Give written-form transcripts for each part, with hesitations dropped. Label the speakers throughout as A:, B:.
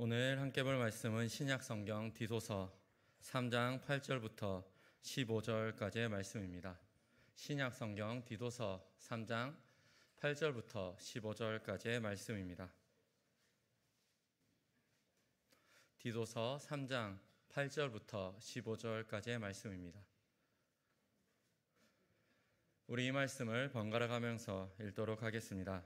A: 오늘 함께 볼 말씀은 신약성경 디도서 3장 8절부터 15절까지의 말씀입니다. 신약성경 디도서 3장 8절부터 15절까지의 말씀입니다. 디도서 3장 8절부터 15절까지의 말씀입니다. 우리 이 말씀을 번갈아 가면서 읽도록 하겠습니다.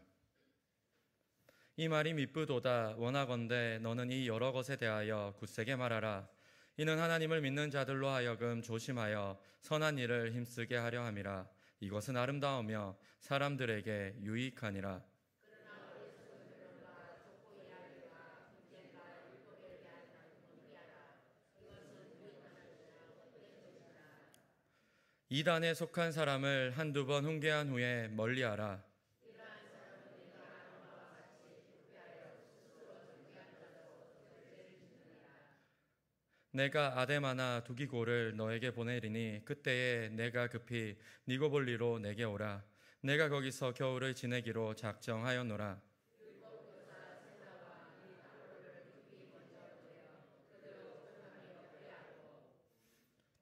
A: 이 말이 미쁘도다. 원하건대 너는 이 여러 것에 대하여 굳세게 말하라. 이는 하나님을 믿는 자들로 하여금 조심하여 선한 일을 힘쓰게 하려 함이라. 이것은 아름다우며 사람들에게 유익하니라. 이단에 속한 사람을 한두 번 훈계한 후에 멀리하라. 내가 아데마나 두기고를 너에게 보내리니 그때에 내가 급히 니고볼리로 내게 오라. 내가 거기서 겨울을 지내기로 작정하였노라.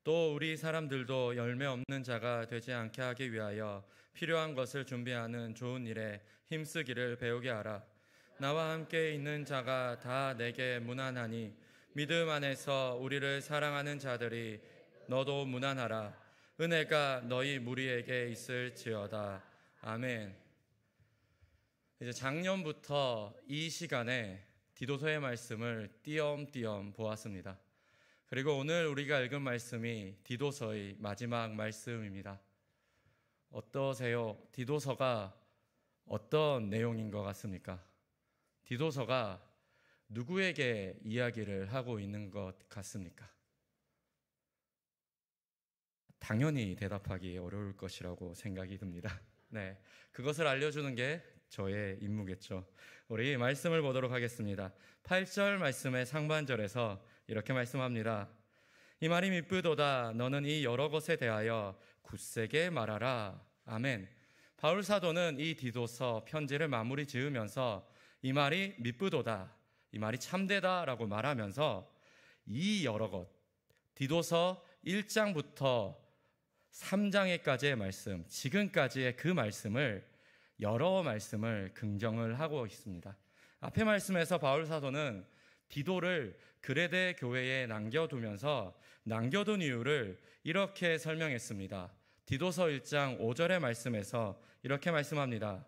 A: 또 우리 사람들도 열매 없는 자가 되지 않게 하기 위하여 필요한 것을 준비하는 좋은 일에 힘쓰기를 배우게 하라. 나와 함께 있는 자가 다 내게 무난하니 믿음 안에서 우리를 사랑하는 자들이 너도 무난하라. 은혜가 너희 무리에게 있을지어다. 아멘. 이제 작년부터 이 시간에 디도서의 말씀을 띄엄띄엄 보았습니다. 그리고 오늘 우리가 읽은 말씀이 디도서의 마지막 말씀입니다. 어떠세요? 디도서가 어떤 내용인 것 같습니까? 디도서가 누구에게 이야기를 하고 있는 것 같습니까? 당연히 대답하기 어려울 것이라고 생각이 듭니다. 네, 그것을 알려주는 게 저의 임무겠죠. 우리 말씀을 보도록 하겠습니다. 8절 말씀의 상반절에서 이렇게 말씀합니다. 이 말이 미쁘도다. 너는 이 여러 것에 대하여 굳세게 말하라. 아멘. 바울 사도는 이 디도서 편지를 마무리 지으면서 이 말이 미쁘도다, 이 말이 참되다라고 말하면서 이 여러 것, 디도서 1장부터 3장에까지의 말씀, 지금까지의 그 말씀을, 여러 말씀을 긍정을 하고 있습니다. 앞에 말씀에서 바울 사도는 디도를 그레데 교회에 남겨두면서 남겨둔 이유를 이렇게 설명했습니다. 디도서 1장 5절의 말씀에서 이렇게 말씀합니다.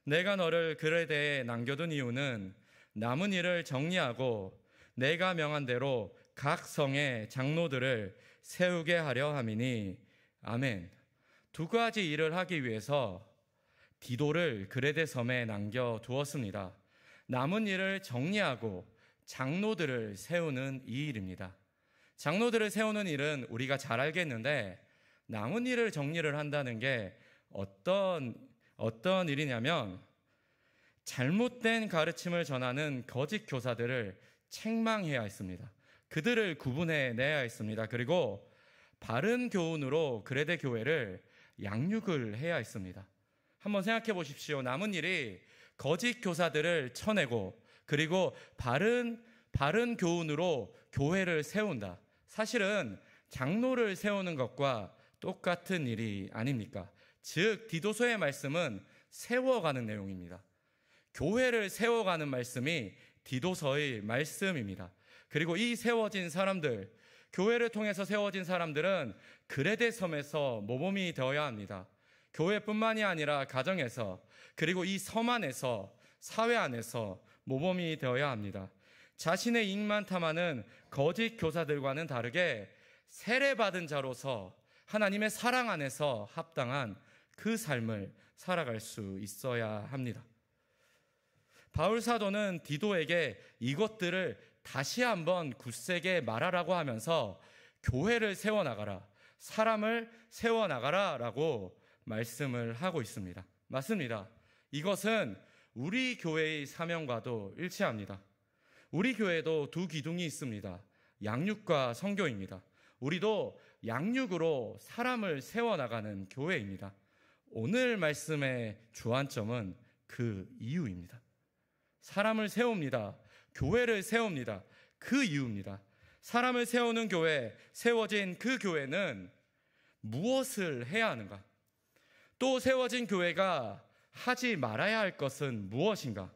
A: 내가 너를 그레데에 남겨둔 이유는 남은 일을 정리하고 내가 명한 대로 각 성의 장로들을 세우게 하려 함이니. 아멘. 두 가지 일을 하기 위해서 디도를 그레데 섬에 남겨두었습니다. 남은 일을 정리하고 장로들을 세우는 이 일입니다. 장로들을 세우는 일은 우리가 잘 알겠는데 남은 일을 정리를 한다는 게 어떤 일이냐면 잘못된 가르침을 전하는 거짓 교사들을 책망해야 했습니다. 그들을 구분해내야 했습니다. 그리고 바른 교훈으로 그레데 교회를 양육을 해야 했습니다. 한번 생각해 보십시오. 남은 일이 거짓 교사들을 쳐내고 그리고 바른 교훈으로 교회를 세운다. 사실은 장로를 세우는 것과 똑같은 일이 아닙니까? 즉 디도서의 말씀은 세워가는 내용입니다. 교회를 세워가는 말씀이 디도서의 말씀입니다. 그리고 이 세워진 사람들, 교회를 통해서 세워진 사람들은 그레데 섬에서 모범이 되어야 합니다. 교회뿐만이 아니라 가정에서, 그리고 이 섬 안에서, 사회 안에서 모범이 되어야 합니다. 자신의 이익만 탐하는 거짓 교사들과는 다르게 세례받은 자로서 하나님의 사랑 안에서 합당한 그 삶을 살아갈 수 있어야 합니다. 바울 사도는 디도에게 이것들을 다시 한번 굳세게 말하라고 하면서 교회를 세워나가라, 사람을 세워나가라 라고 말씀을 하고 있습니다. 맞습니다. 이것은 우리 교회의 사명과도 일치합니다. 우리 교회도 두 기둥이 있습니다. 양육과 선교입니다. 우리도 양육으로 사람을 세워나가는 교회입니다. 오늘 말씀의 주안점은 그 이유입니다. 사람을 세웁니다. 교회를 세웁니다. 그 이유입니다. 사람을 세우는 교회, 세워진 그 교회는 무엇을 해야 하는가? 또 세워진 교회가 하지 말아야 할 것은 무엇인가?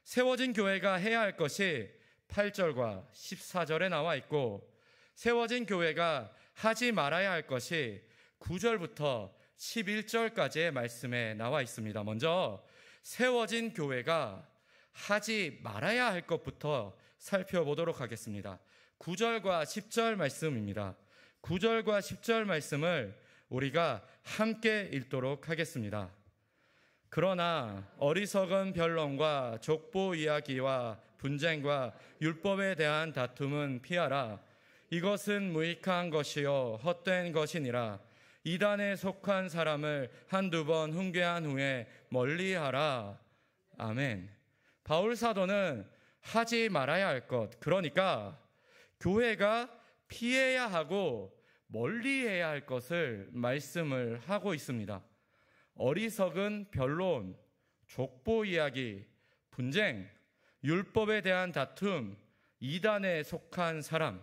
A: 세워진 교회가 해야 할 것이 8절과 14절에 나와 있고, 세워진 교회가 하지 말아야 할 것이 9절부터 11절까지의 말씀에 나와 있습니다. 먼저 세워진 교회가 하지 말아야 할 것부터 살펴보도록 하겠습니다. 9절과 10절 말씀입니다. 9절과 10절 말씀을 우리가 함께 읽도록 하겠습니다. 그러나 어리석은 변론과 족보 이야기와 분쟁과 율법에 대한 다툼은 피하라. 이것은 무익한 것이요 헛된 것이니라. 이단에 속한 사람을 한두 번 훈계한 후에 멀리하라. 아멘. 바울 사도는 하지 말아야 할 것, 그러니까 교회가 피해야 하고 멀리해야 할 것을 말씀을 하고 있습니다. 어리석은 변론, 족보 이야기, 분쟁, 율법에 대한 다툼, 이단에 속한 사람,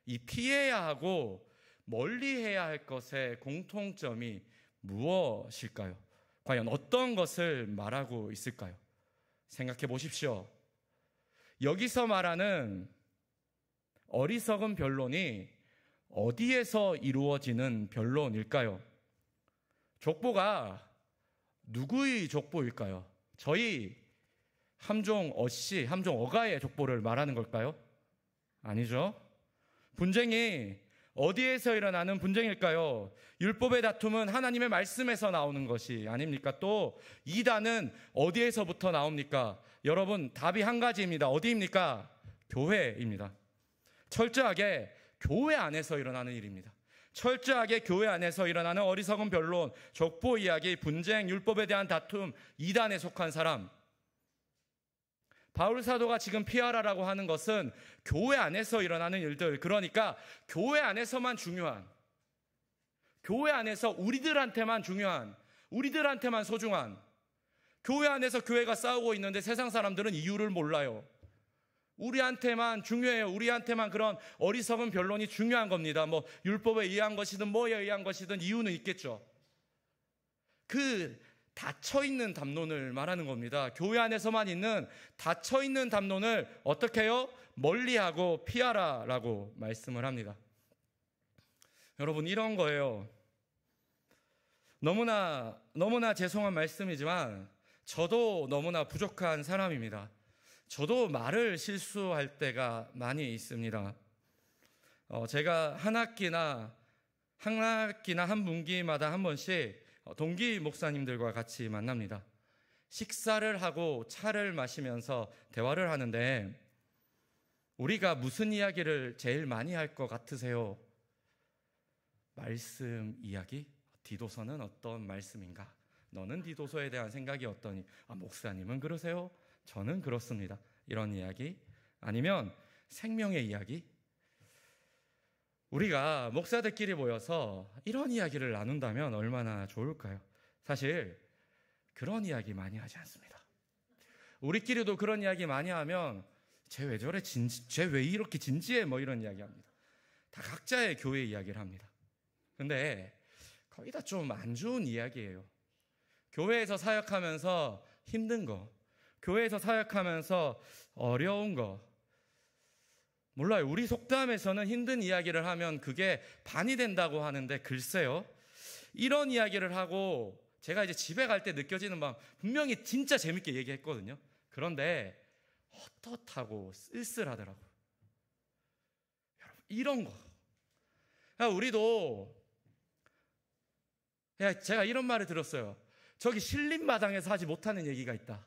A: 이 피해야 하고 멀리해야 할 것의 공통점이 무엇일까요? 과연 어떤 것을 말하고 있을까요? 생각해 보십시오. 여기서 말하는 어리석은 변론이 어디에서 이루어지는 변론일까요? 족보가 누구의 족보일까요? 저희 함종 어씨, 함종 어가의 족보를 말하는 걸까요? 아니죠. 분쟁이 어디에서 일어나는 분쟁일까요? 율법의 다툼은 하나님의 말씀에서 나오는 것이 아닙니까? 또 이단은 어디에서부터 나옵니까? 여러분, 답이 한 가지입니다. 어디입니까? 교회입니다. 철저하게 교회 안에서 일어나는 일입니다. 철저하게 교회 안에서 일어나는 어리석은 변론, 족보 이야기, 분쟁, 율법에 대한 다툼, 이단에 속한 사람. 바울 사도가 지금 피하라라고 하는 것은 교회 안에서 일어나는 일들, 그러니까 교회 안에서만 중요한, 교회 안에서 우리들한테만 중요한, 우리들한테만 소중한, 교회 안에서 교회가 싸우고 있는데 세상 사람들은 이유를 몰라요. 우리한테만 중요해요. 우리한테만 그런 어리석은 변론이 중요한 겁니다. 뭐 율법에 의한 것이든 뭐에 의한 것이든 이유는 있겠죠. 그 닫혀있는 담론을 말하는 겁니다. 교회 안에서만 있는 닫혀있는 담론을 어떻게 해요? 멀리하고 피하라라고 말씀을 합니다. 여러분, 이런 거예요. 너무나 죄송한 말씀이지만 저도 너무나 부족한 사람입니다. 저도 말을 실수할 때가 많이 있습니다. 제가 한 학기나 한 분기마다 한 번씩 동기 목사님들과 같이 만납니다. 식사를 하고 차를 마시면서 대화를 하는데 우리가 무슨 이야기를 제일 많이 할 것 같으세요? 말씀 이야기? 디도서는 어떤 말씀인가? 너는 디도서에 대한 생각이 어떠니? 목사님은 그러세요? 저는 그렇습니다. 이런 이야기. 아니면 생명의 이야기. 우리가 목사들끼리 모여서 이런 이야기를 나눈다면 얼마나 좋을까요? 사실 그런 이야기 많이 하지 않습니다. 우리끼리도 그런 이야기 많이 하면 쟤 왜 저래? 쟤 왜 이렇게 진지해? 뭐 이런 이야기 합니다. 다 각자의 교회 이야기를 합니다. 근데 거의 다 좀 안 좋은 이야기예요. 교회에서 사역하면서 힘든 거, 교회에서 사역하면서 어려운 거, 몰라요. 우리 속담에서는 힘든 이야기를 하면 그게 반이 된다고 하는데 글쎄요. 이런 이야기를 하고 제가 이제 집에 갈 때 느껴지는 마음, 분명히 진짜 재밌게 얘기했거든요. 그런데 헛헛하고 쓸쓸하더라고요. 여러분, 이런 거. 우리도, 제가 이런 말을 들었어요. 저기 신림마당에서 하지 못하는 얘기가 있다.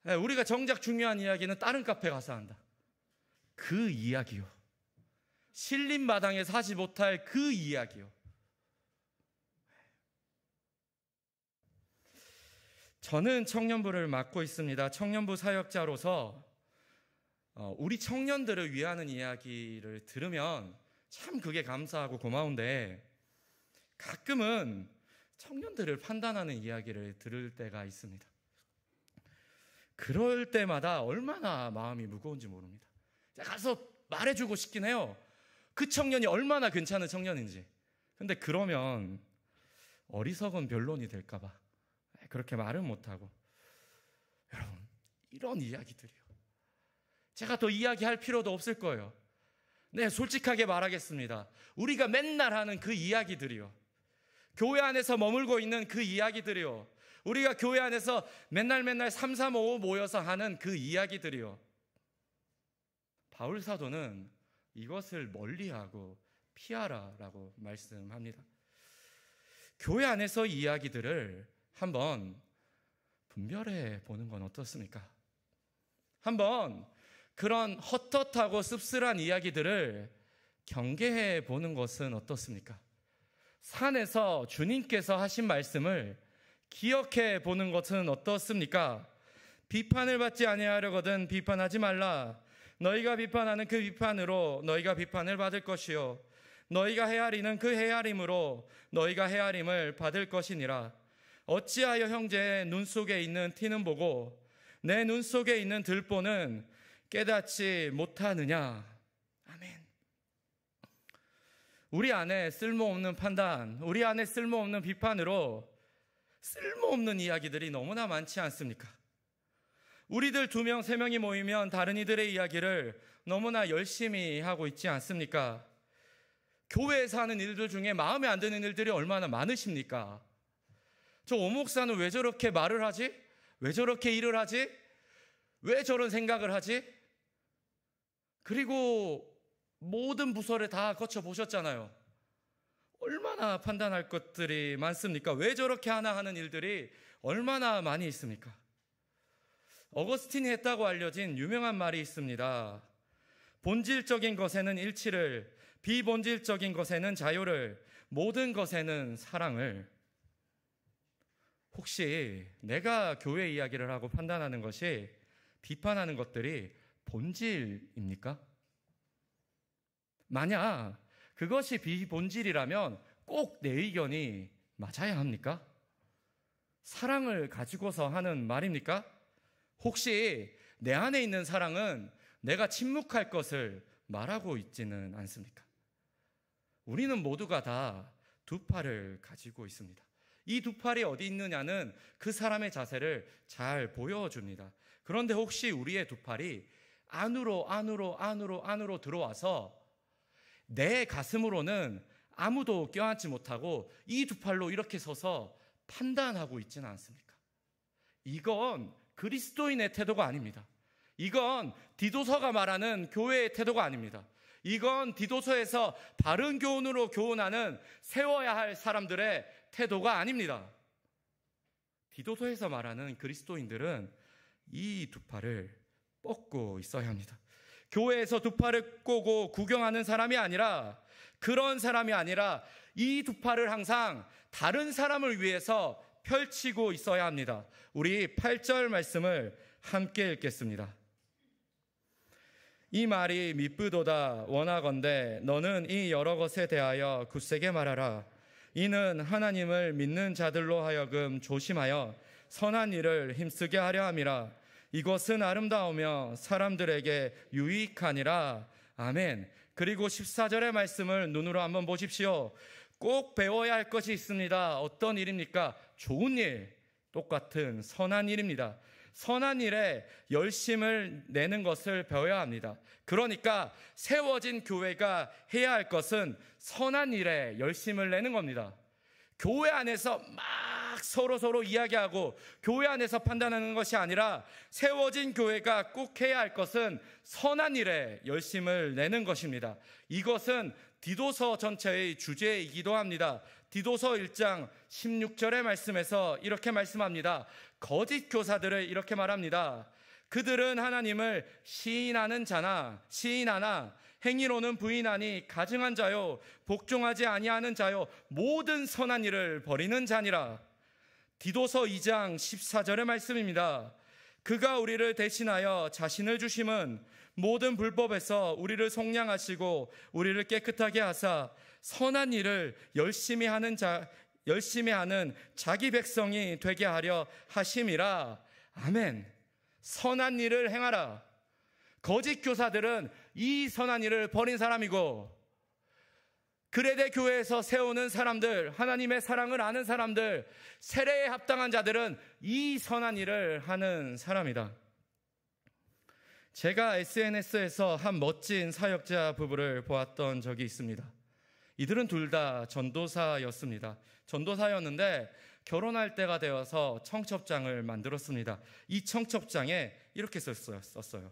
A: 우리가 정작 중요한 이야기는 다른 카페 가서 한다. 그 이야기요. 신림마당에서 하지 못할 그 이야기요. 저는 청년부를 맡고 있습니다. 청년부 사역자로서 우리 청년들을 위하는 이야기를 들으면 참 그게 감사하고 고마운데 가끔은 청년들을 판단하는 이야기를 들을 때가 있습니다. 그럴 때마다 얼마나 마음이 무거운지 모릅니다. 가서 말해주고 싶긴 해요. 그 청년이 얼마나 괜찮은 청년인지. 근데 그러면 어리석은 변론이 될까봐 그렇게 말은 못하고. 여러분, 이런 이야기들이요, 제가 더 이야기할 필요도 없을 거예요. 네, 솔직하게 말하겠습니다. 우리가 맨날 하는 그 이야기들이요, 교회 안에서 머물고 있는 그 이야기들이요, 우리가 교회 안에서 맨날 3, 3, 5 모여서 하는 그 이야기들이요, 바울 사도는 이것을 멀리하고 피하라라고 말씀합니다. 교회 안에서 이야기들을 한번 분별해 보는 건 어떻습니까? 한번 그런 헛헛하고 씁쓸한 이야기들을 경계해 보는 것은 어떻습니까? 산에서 주님께서 하신 말씀을 기억해 보는 것은 어떻습니까? 비판을 받지 아니하려거든 비판하지 말라. 너희가 비판하는 그 비판으로 너희가 비판을 받을 것이요, 너희가 헤아리는 그 헤아림으로 너희가 헤아림을 받을 것이니라. 어찌하여 형제의 눈 속에 있는 티는 보고 내 눈 속에 있는 들보는 깨닫지 못하느냐. 아멘. 우리 안에 쓸모없는 판단, 우리 안에 쓸모없는 비판으로 쓸모없는 이야기들이 너무나 많지 않습니까? 우리들 2명, 3명이 모이면 다른 이들의 이야기를 너무나 열심히 하고 있지 않습니까? 교회에서 하는 일들 중에 마음에 안 드는 일들이 얼마나 많으십니까? 저 오 목사는 왜 저렇게 말을 하지? 왜 저렇게 일을 하지? 왜 저런 생각을 하지? 그리고 모든 부서를 다 거쳐보셨잖아요. 얼마나 판단할 것들이 많습니까? 왜 저렇게 하나 하는 일들이 얼마나 많이 있습니까? 어거스틴이 했다고 알려진 유명한 말이 있습니다. 본질적인 것에는 일치를, 비본질적인 것에는 자유를, 모든 것에는 사랑을. 혹시 내가 교회 이야기를 하고 판단하는 것이, 비판하는 것들이 본질입니까? 만약 그것이 비본질이라면 꼭 내 의견이 맞아야 합니까? 사랑을 가지고서 하는 말입니까? 혹시 내 안에 있는 사랑은 내가 침묵할 것을 말하고 있지는 않습니까? 우리는 모두가 다 2팔을 가지고 있습니다. 이 2팔이 어디 있느냐는 그 사람의 자세를 잘 보여줍니다. 그런데 혹시 우리의 2팔이 안으로 들어와서 내 가슴으로는 아무도 껴안지 못하고 이 2팔로 이렇게 서서 판단하고 있지는 않습니까? 이건 그리스도인의 태도가 아닙니다. 이건 디도서가 말하는 교회의 태도가 아닙니다. 이건 디도서에서 바른 교훈으로 교훈하는 세워야 할 사람들의 태도가 아닙니다. 디도서에서 말하는 그리스도인들은 이 2팔을 뻗고 있어야 합니다. 교회에서 2팔을 꼬고 구경하는 사람이 아니라, 그런 사람이 아니라 이 2팔을 항상 다른 사람을 위해서 펼치고 있어야 합니다. 우리 8절 말씀을 함께 읽겠습니다. 이 말이 미쁘도다. 원하건대 너는 이 여러 것에 대하여 굳세게 말하라. 이는 하나님을 믿는 자들로 하여금 조심하여 선한 일을 힘쓰게 하려 함이라. 이것은 아름다우며 사람들에게 유익하니라. 아멘. 그리고 14절의 말씀을 눈으로 한번 보십시오. 꼭 배워야 할 것이 있습니다. 어떤 일입니까? 좋은 일, 똑같은 선한 일입니다. 선한 일에 열심을 내는 것을 배워야 합니다. 그러니까 세워진 교회가 해야 할 것은 선한 일에 열심을 내는 겁니다. 교회 안에서 막 서로 이야기하고 교회 안에서 판단하는 것이 아니라, 세워진 교회가 꼭 해야 할 것은 선한 일에 열심을 내는 것입니다. 이것은 디도서 전체의 주제이기도 합니다. 디도서 1장 16절의 말씀에서 이렇게 말씀합니다. 거짓 교사들을 이렇게 말합니다. 그들은 하나님을 시인하나 행위로는 부인하니 가증한 자요 복종하지 아니하는 자요 모든 선한 일을 버리는 자니라. 디도서 2장 14절의 말씀입니다. 그가 우리를 대신하여 자신을 주심은 모든 불법에서 우리를 속량하시고 우리를 깨끗하게 하사 선한 일을 열심히 하는 자기 백성이 되게 하려 하심이라. 아멘. 선한 일을 행하라. 거짓 교사들은 이 선한 일을 버린 사람이고, 그레데 교회에서 세우는 사람들, 하나님의 사랑을 아는 사람들, 세례에 합당한 자들은 이 선한 일을 하는 사람이다. 제가 SNS에서 한 멋진 사역자 부부를 보았던 적이 있습니다. 이들은 둘 다 전도사였습니다. 전도사였는데 결혼할 때가 되어서 청첩장을 만들었습니다. 이 청첩장에 이렇게 썼어요.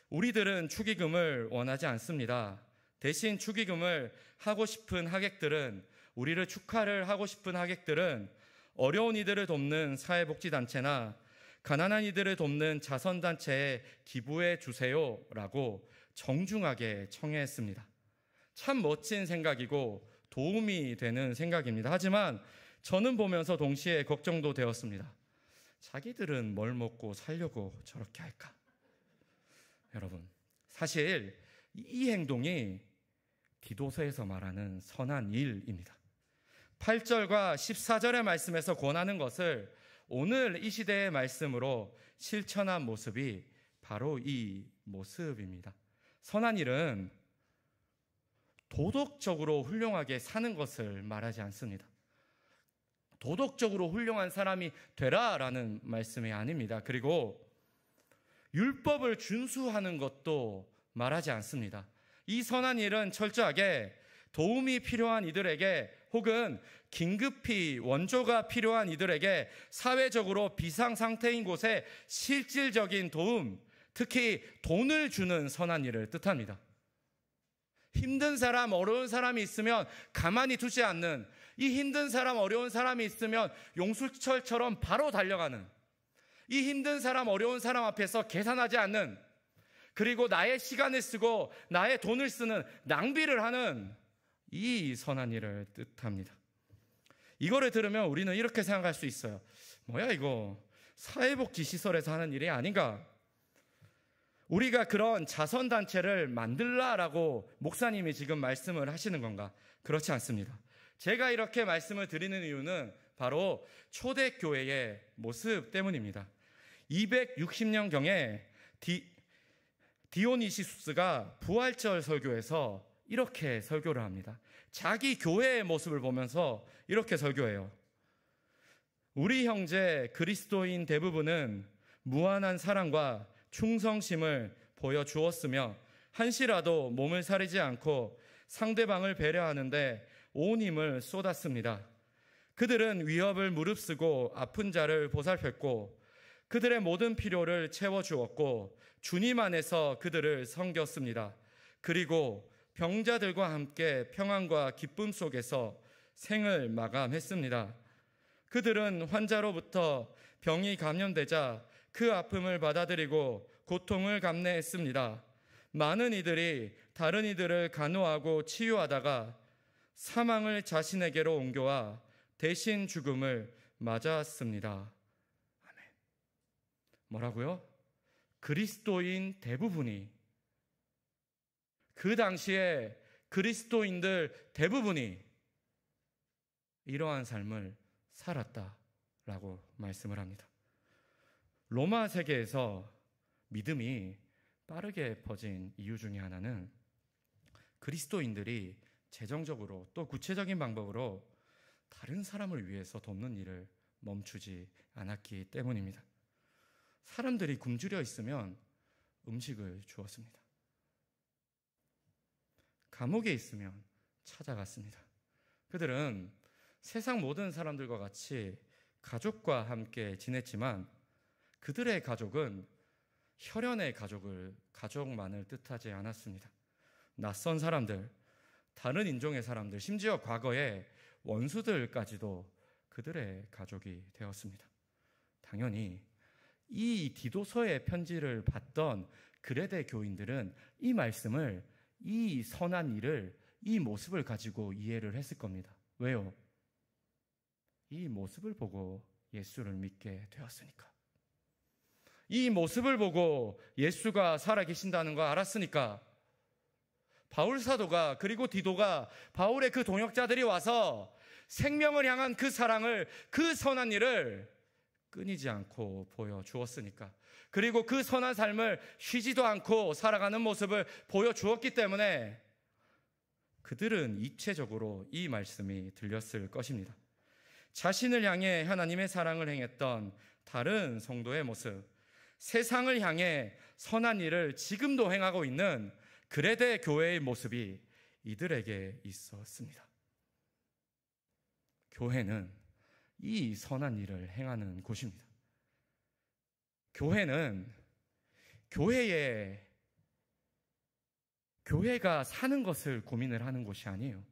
A: 우리들은 축의금을 원하지 않습니다. 대신 축의금을 하고 싶은 하객들은, 우리를 축하를 하고 싶은 하객들은 어려운 이들을 돕는 사회복지단체나 가난한 이들을 돕는 자선단체에 기부해 주세요 라고 정중하게 청했습니다. 참 멋진 생각이고 도움이 되는 생각입니다. 하지만 저는 보면서 동시에 걱정도 되었습니다. 자기들은 뭘 먹고 살려고 저렇게 할까? 여러분, 사실 이 행동이 디도서에서 말하는 선한 일입니다. 8절과 14절의 말씀에서 권하는 것을 오늘 이 시대의 말씀으로 실천한 모습이 바로 이 모습입니다. 선한 일은 도덕적으로 훌륭하게 사는 것을 말하지 않습니다. 도덕적으로 훌륭한 사람이 되라라는 말씀이 아닙니다. 그리고 율법을 준수하는 것도 말하지 않습니다. 이 선한 일은 철저하게 도움이 필요한 이들에게, 혹은 긴급히 원조가 필요한 이들에게 사회적으로 비상 상태인 곳에 실질적인 도움, 특히 돈을 주는 선한 일을 뜻합니다. 힘든 사람, 어려운 사람이 있으면 가만히 두지 않는, 이 힘든 사람, 어려운 사람이 있으면 용수철처럼 바로 달려가는, 이 힘든 사람, 어려운 사람 앞에서 계산하지 않는, 그리고 나의 시간을 쓰고 나의 돈을 쓰는, 낭비를 하는 이 선한 일을 뜻합니다. 이거를 들으면 우리는 이렇게 생각할 수 있어요. 뭐야 이거 사회복지시설에서 하는 일이 아닌가? 우리가 그런 자선단체를 만들라라고 목사님이 지금 말씀을 하시는 건가? 그렇지 않습니다. 제가 이렇게 말씀을 드리는 이유는 바로 초대교회의 모습 때문입니다. 260년경에 디오니시수스가 부활절 설교에서 이렇게 설교를 합니다. 자기 교회의 모습을 보면서 이렇게 설교해요. 우리 형제 그리스도인 대부분은 무한한 사랑과 충성심을 보여주었으며 한시라도 몸을 사리지 않고 상대방을 배려하는데 온 힘을 쏟았습니다. 그들은 위협을 무릅쓰고 아픈 자를 보살폈고 그들의 모든 필요를 채워주었고 주님 안에서 그들을 섬겼습니다. 그리고 병자들과 함께 평안과 기쁨 속에서 생을 마감했습니다. 그들은 환자로부터 병이 감염되자 그 아픔을 받아들이고 고통을 감내했습니다. 많은 이들이 다른 이들을 간호하고 치유하다가 사망을 자신에게로 옮겨와 대신 죽음을 맞았습니다. 아멘. 뭐라고요? 그리스도인 대부분이, 그 당시에 그리스도인들 대부분이 이러한 삶을 살았다라고 말씀을 합니다. 로마 세계에서 믿음이 빠르게 퍼진 이유 중에 하나는 그리스도인들이 재정적으로 또 구체적인 방법으로 다른 사람을 위해서 돕는 일을 멈추지 않았기 때문입니다. 사람들이 굶주려 있으면 음식을 주었습니다. 감옥에 있으면 찾아갔습니다. 그들은 세상 모든 사람들과 같이 가족과 함께 지냈지만 그들의 가족은 혈연의 가족만을 뜻하지 않았습니다. 낯선 사람들, 다른 인종의 사람들, 심지어 과거의 원수들까지도 그들의 가족이 되었습니다. 당연히 이 디도서의 편지를 받던 그레데 교인들은 이 말씀을, 이 선한 일을, 이 모습을 가지고 이해를 했을 겁니다. 왜요? 이 모습을 보고 예수를 믿게 되었으니까. 이 모습을 보고 예수가 살아계신다는 거 알았으니까. 바울 사도가, 그리고 디도가, 바울의 그 동역자들이 와서 생명을 향한 그 사랑을, 그 선한 일을 끊이지 않고 보여주었으니까. 그리고 그 선한 삶을 쉬지도 않고 살아가는 모습을 보여주었기 때문에 그들은 입체적으로 이 말씀이 들렸을 것입니다. 자신을 향해 하나님의 사랑을 행했던 다른 성도의 모습, 세상을 향해 선한 일을 지금도 행하고 있는 그레데 교회의 모습이 이들에게 있었습니다. 교회는 이 선한 일을 행하는 곳입니다. 교회는 교회가 사는 것을 고민을 하는 곳이 아니에요.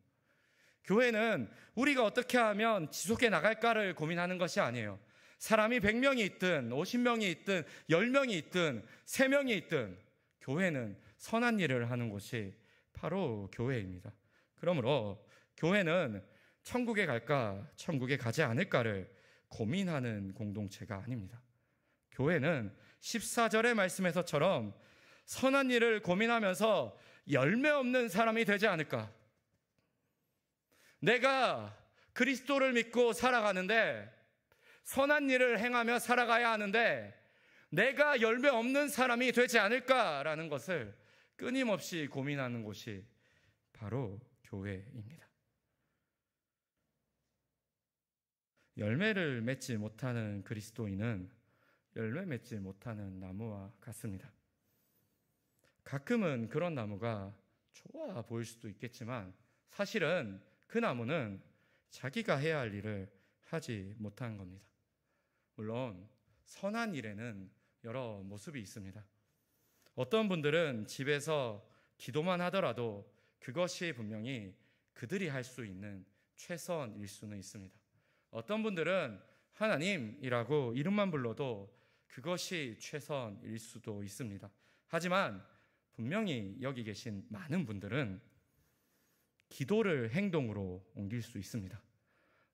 A: 교회는 우리가 어떻게 하면 지속해 나갈까를 고민하는 것이 아니에요. 사람이 100명이 있든 50명이 있든 10명이 있든 3명이 있든 교회는 선한 일을 하는 곳이 바로 교회입니다. 그러므로 교회는 천국에 갈까 천국에 가지 않을까를 고민하는 공동체가 아닙니다. 교회는 14절의 말씀에서처럼 선한 일을 고민하면서 열매 없는 사람이 되지 않을까. 내가 그리스도를 믿고 살아가는데 선한 일을 행하며 살아가야 하는데 내가 열매 없는 사람이 되지 않을까라는 것을 끊임없이 고민하는 곳이 바로 교회입니다. 열매를 맺지 못하는 그리스도인은 열매 맺지 못하는 나무와 같습니다. 가끔은 그런 나무가 좋아 보일 수도 있겠지만 사실은 그 나무는 자기가 해야 할 일을 하지 못한 겁니다. 물론 선한 일에는 여러 모습이 있습니다. 어떤 분들은 집에서 기도만 하더라도 그것이 분명히 그들이 할 수 있는 최선일 수는 있습니다. 어떤 분들은 하나님이라고 이름만 불러도 그것이 최선일 수도 있습니다. 하지만 분명히 여기 계신 많은 분들은 기도를 행동으로 옮길 수 있습니다.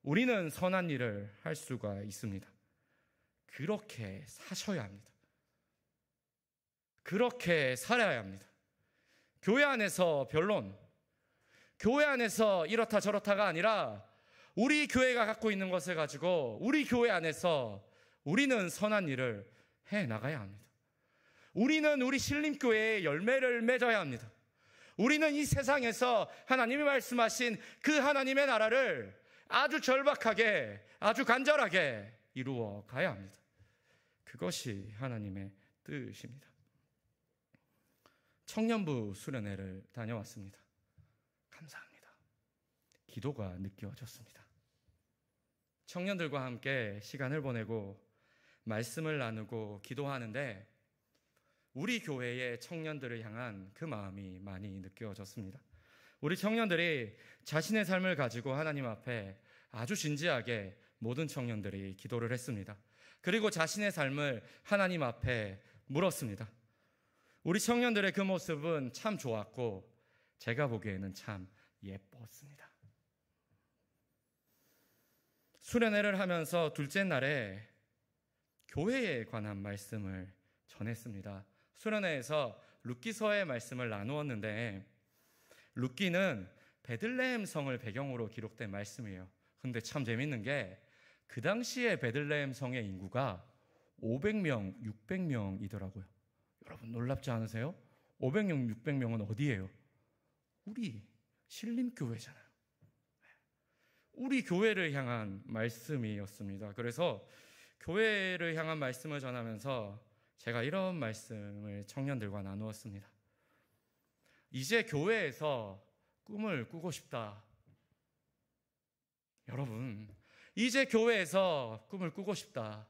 A: 우리는 선한 일을 할 수가 있습니다. 그렇게 사셔야 합니다. 그렇게 살아야 합니다. 교회 안에서 변론, 교회 안에서 이렇다 저렇다가 아니라 우리 교회가 갖고 있는 것을 가지고 우리 교회 안에서 우리는 선한 일을 해 나가야 합니다. 우리는 우리 신림교회의 열매를 맺어야 합니다. 우리는 이 세상에서 하나님이 말씀하신 그 하나님의 나라를 아주 절박하게, 아주 간절하게 이루어 가야 합니다. 그것이 하나님의 뜻입니다. 청년부 수련회를 다녀왔습니다. 감사합니다. 기도가 느껴졌습니다. 청년들과 함께 시간을 보내고 말씀을 나누고 기도하는데 우리 교회의 청년들을 향한 그 마음이 많이 느껴졌습니다. 우리 청년들이 자신의 삶을 가지고 하나님 앞에 아주 진지하게 모든 청년들이 기도를 했습니다. 그리고 자신의 삶을 하나님 앞에 물었습니다. 우리 청년들의 그 모습은 참 좋았고 제가 보기에는 참 예뻤습니다. 수련회를 하면서 둘째 날에 교회에 관한 말씀을 전했습니다. 수련회에서 룻기서의 말씀을 나누었는데 룻기는 베들레헴 성을 배경으로 기록된 말씀이에요. 근데 참 재밌는 게 그 당시에 베들레헴 성의 인구가 500명, 600명이더라고요. 여러분 놀랍지 않으세요? 500명, 600명은 어디예요? 우리 신림교회잖아요. 우리 교회를 향한 말씀이었습니다. 그래서 교회를 향한 말씀을 전하면서 제가 이런 말씀을 청년들과 나누었습니다. 이제 교회에서 꿈을 꾸고 싶다. 여러분, 이제 교회에서 꿈을 꾸고 싶다.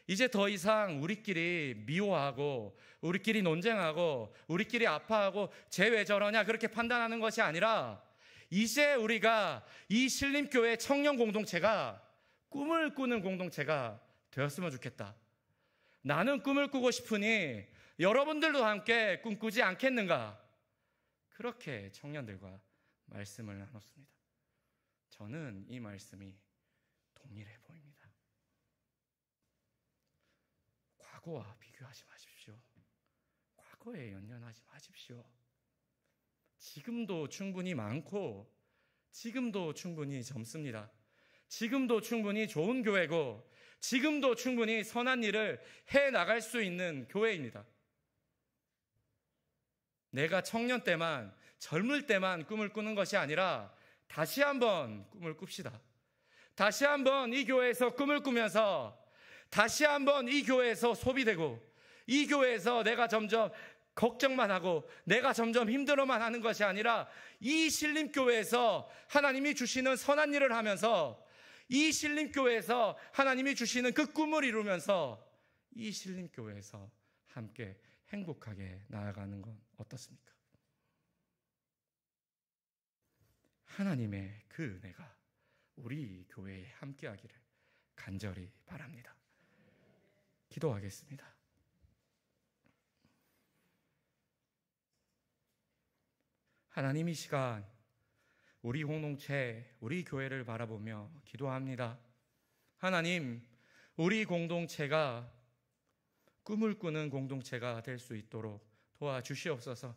A: 이제 더 이상 우리끼리 미워하고 우리끼리 논쟁하고 우리끼리 아파하고 쟤 왜 저러냐 그렇게 판단하는 것이 아니라 이제 우리가 이 신림교회 청년 공동체가 꿈을 꾸는 공동체가 되었으면 좋겠다. 나는 꿈을 꾸고 싶으니 여러분들도 함께 꿈꾸지 않겠는가? 그렇게 청년들과 말씀을 나눴습니다. 저는 이 말씀이 동일해 보입니다. 과거와 비교하지 마십시오. 과거에 연연하지 마십시오. 지금도 충분히 많고 지금도 충분히 젊습니다. 지금도 충분히 좋은 교회고 지금도 충분히 선한 일을 해 나갈 수 있는 교회입니다. 내가 청년 때만, 젊을 때만 꿈을 꾸는 것이 아니라 다시 한번 꿈을 꿉시다. 다시 한번 이 교회에서 꿈을 꾸면서 다시 한번 이 교회에서 소비되고 이 교회에서 내가 점점 걱정만 하고 내가 점점 힘들어만 하는 것이 아니라 이 신림교회에서 하나님이 주시는 선한 일을 하면서 이 신림교회에서 하나님이 주시는 그 꿈을 이루면서 이 신림교회에서 함께 행복하게 나아가는 건 어떻습니까? 하나님의 그 은혜가 우리 교회에 함께하기를 간절히 바랍니다. 기도하겠습니다. 하나님, 이 시간 우리 공동체, 우리 교회를 바라보며 기도합니다. 하나님, 우리 공동체가 꿈을 꾸는 공동체가 될 수 있도록 도와주시옵소서.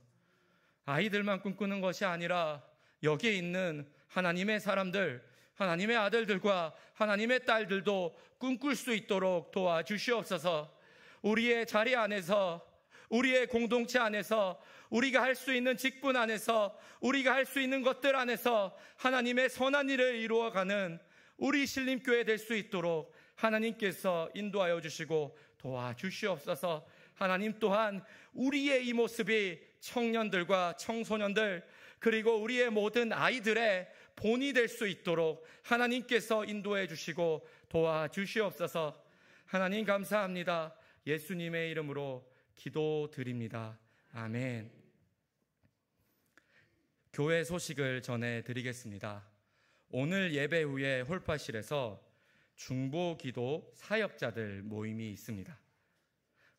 A: 아이들만 꿈꾸는 것이 아니라 여기에 있는 하나님의 사람들, 하나님의 아들들과 하나님의 딸들도 꿈꿀 수 있도록 도와주시옵소서. 우리의 자리 안에서, 우리의 공동체 안에서, 우리가 할 수 있는 직분 안에서, 우리가 할 수 있는 것들 안에서 하나님의 선한 일을 이루어가는 우리 신림교회 될 수 있도록 하나님께서 인도하여 주시고 도와주시옵소서. 하나님 또한 우리의 이 모습이 청년들과 청소년들 그리고 우리의 모든 아이들의 본이 될 수 있도록 하나님께서 인도해 주시고 도와주시옵소서. 하나님 감사합니다. 예수님의 이름으로 기도드립니다. 아멘. 교회 소식을 전해드리겠습니다. 오늘 예배 후에 홀파실에서 중보기도 사역자들 모임이 있습니다.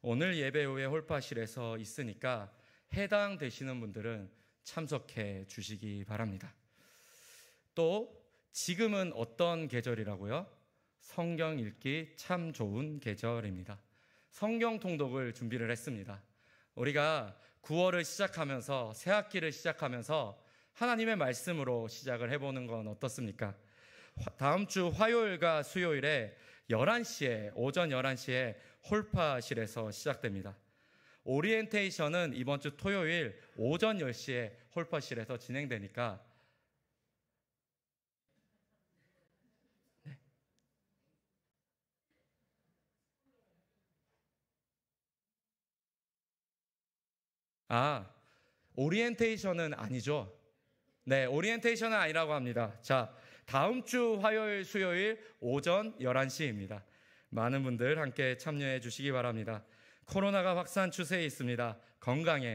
A: 오늘 예배 후에 홀파실에서 있으니까 해당되시는 분들은 참석해 주시기 바랍니다. 또 지금은 어떤 계절이라고요? 성경 읽기 참 좋은 계절입니다. 성경 통독을 준비를 했습니다. 우리가 9월을 시작하면서 새 학기를 시작하면서 하나님의 말씀으로 시작을 해보는 건 어떻습니까? 다음 주 화요일과 수요일에 11시에 오전 11시에 홀파실에서 시작됩니다. 오리엔테이션은 이번 주 토요일 오전 10시에 홀파실에서 진행되니까 오리엔테이션은 아니죠. 네, 오리엔테이션은 아니라고 합니다. 자, 다음 주 화요일, 수요일 오전 11시입니다. 많은 분들 함께 참여해 주시기 바랍니다. 코로나가 확산 추세에 있습니다. 건강에